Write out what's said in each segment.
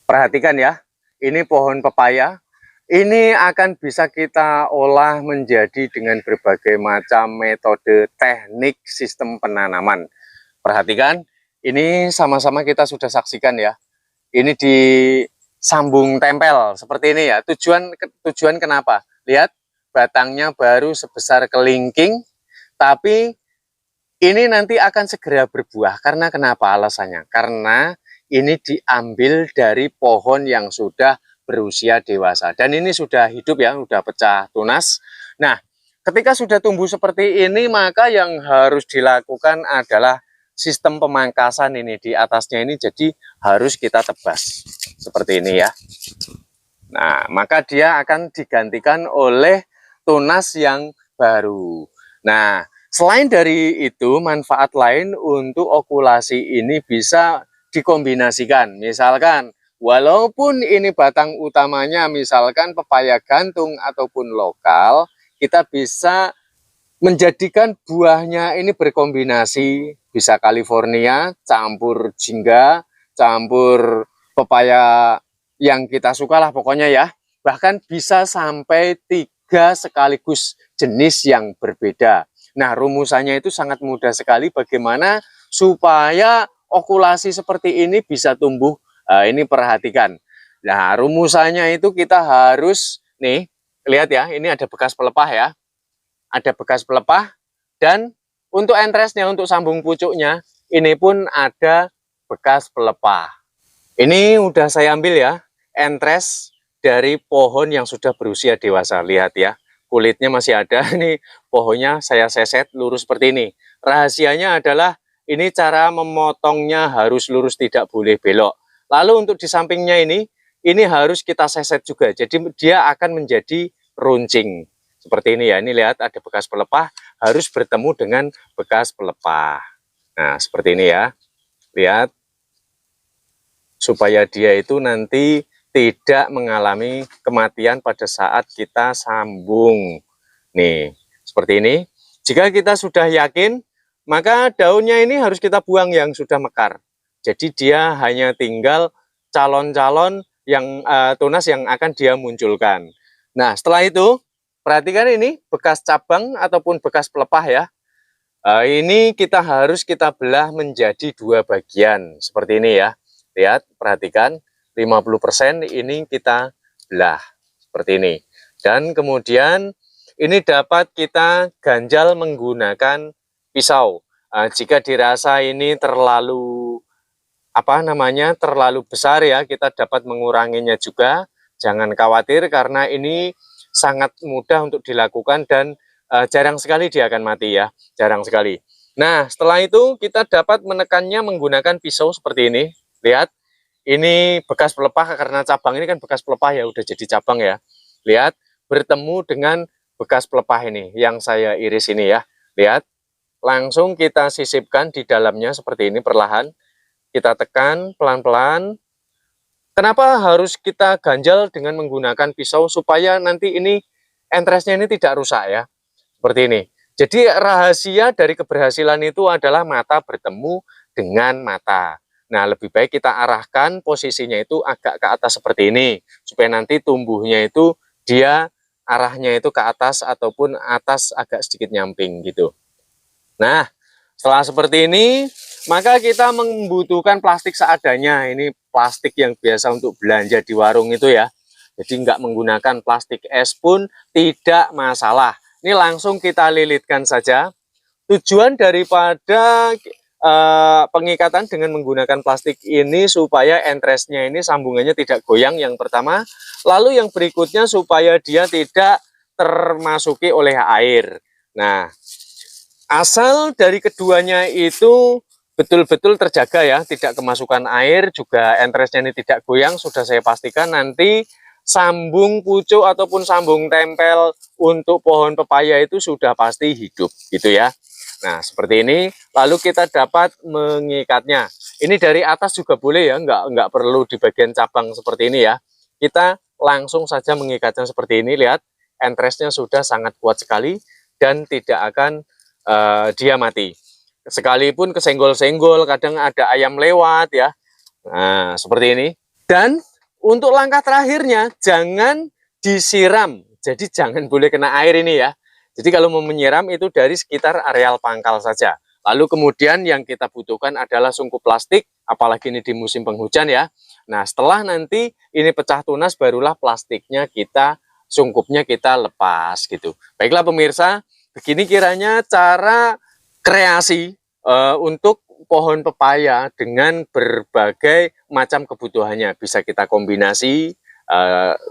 Perhatikan ya, ini pohon pepaya. Ini akan bisa kita olah menjadi dengan berbagai macam metode teknik sistem penanaman. Perhatikan, ini sama-sama kita sudah saksikan ya. Ini disambung tempel seperti ini ya. Tujuan kenapa? Lihat, batangnya baru sebesar kelingking, tapi ini nanti akan segera berbuah. Karena kenapa alasannya? Karena ini diambil dari pohon yang sudah berusia dewasa. Dan ini sudah hidup ya, sudah pecah tunas. Nah, ketika sudah tumbuh seperti ini, maka yang harus dilakukan adalah sistem pemangkasan ini di atasnya ini, jadi harus kita tebas seperti ini ya. Nah, maka dia akan digantikan oleh tunas yang baru. Nah, selain dari itu, manfaat lain untuk okulasi ini bisa dikombinasikan. Misalkan, walaupun ini batang utamanya misalkan pepaya gantung ataupun lokal, kita bisa menjadikan buahnya ini berkombinasi, bisa California, campur jingga, campur pepaya yang kita suka lah pokoknya ya. Bahkan bisa sampai 3 sekaligus jenis yang berbeda. Nah, rumusannya itu sangat mudah sekali bagaimana supaya okulasi seperti ini bisa tumbuh. Ini perhatikan. Nah, rumusannya itu kita harus, nih, lihat ya, ini ada bekas pelepah ya. Ada bekas pelepah, dan untuk entresnya, untuk sambung pucuknya, ini pun ada bekas pelepah. Ini udah saya ambil ya, entres dari pohon yang sudah berusia dewasa. Lihat ya, kulitnya masih ada. Ini pohonnya saya seset lurus seperti ini. Rahasianya adalah ini cara memotongnya harus lurus, tidak boleh belok. Lalu untuk di sampingnya ini harus kita seset juga. Jadi dia akan menjadi runcing. Seperti ini ya, ini lihat ada bekas pelepah, harus bertemu dengan bekas pelepah. Nah, seperti ini ya. Lihat, supaya dia itu nanti tidak mengalami kematian pada saat kita sambung. Nih, seperti ini. Jika kita sudah yakin, maka daunnya ini harus kita buang yang sudah mekar. Jadi dia hanya tinggal calon-calon yang tunas yang akan dia munculkan. Nah, setelah itu, perhatikan ini bekas cabang ataupun bekas pelepah ya. Ini harus kita belah menjadi 2 bagian seperti ini ya. Lihat, perhatikan 50% ini kita belah seperti ini. Dan kemudian ini dapat kita ganjal menggunakan pisau. Jika dirasa ini terlalu terlalu besar ya, kita dapat menguranginya juga. Jangan khawatir karena ini sangat mudah untuk dilakukan dan jarang sekali dia akan mati ya, jarang sekali. Nah, setelah itu kita dapat menekannya menggunakan pisau seperti ini. Lihat, ini bekas pelepah karena cabang ini kan bekas pelepah ya, udah jadi cabang ya. Lihat, bertemu dengan bekas pelepah ini yang saya iris ini ya. Lihat, langsung kita sisipkan di dalamnya seperti ini perlahan. Kita tekan pelan-pelan. Kenapa harus kita ganjal dengan menggunakan pisau? Supaya nanti ini entresnya ini tidak rusak ya. Seperti ini. Jadi rahasia dari keberhasilan itu adalah mata bertemu dengan mata. Nah, lebih baik kita arahkan posisinya itu agak ke atas seperti ini. Supaya nanti tumbuhnya itu dia arahnya itu ke atas ataupun atas agak sedikit nyamping gitu. Nah, setelah seperti ini, maka kita membutuhkan plastik seadanya. Ini plastik yang biasa untuk belanja di warung itu ya. Jadi nggak menggunakan plastik es pun tidak masalah. Ini langsung kita lilitkan saja. Tujuan daripada pengikatan dengan menggunakan plastik ini supaya entresnya ini sambungannya tidak goyang yang pertama. Lalu yang berikutnya supaya dia tidak termasuki oleh air. Nah, asal dari keduanya itu betul-betul terjaga ya, tidak kemasukan air, juga entresnya ini tidak goyang, sudah saya pastikan nanti sambung pucuk ataupun sambung tempel untuk pohon pepaya itu sudah pasti hidup gitu ya. Nah, seperti ini, lalu kita dapat mengikatnya. Ini dari atas juga boleh ya, nggak perlu di bagian cabang seperti ini ya. Kita langsung saja mengikatnya seperti ini, lihat, entresnya sudah sangat kuat sekali dan tidak akan dia mati. Sekalipun kesenggol-senggol, kadang ada ayam lewat ya. Nah, seperti ini. Dan untuk langkah terakhirnya, jangan disiram. Jadi jangan boleh kena air ini ya. Jadi kalau mau menyiram itu dari sekitar areal pangkal saja. Lalu kemudian yang kita butuhkan adalah sungkup plastik, apalagi ini di musim penghujan ya. Nah setelah nanti ini pecah tunas, barulah plastiknya kita, sungkupnya kita lepas gitu. Baiklah pemirsa, begini kiranya cara kreasi untuk pohon pepaya dengan berbagai macam kebutuhannya. Bisa kita kombinasi,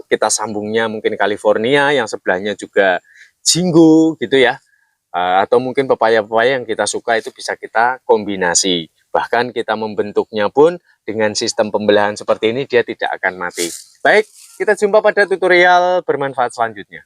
kita sambungnya mungkin California, yang sebelahnya juga jinggo gitu ya. Atau mungkin pepaya-pepaya yang kita suka itu bisa kita kombinasi. Bahkan kita membentuknya pun dengan sistem pembelahan seperti ini, dia tidak akan mati. Baik, kita jumpa pada tutorial bermanfaat selanjutnya.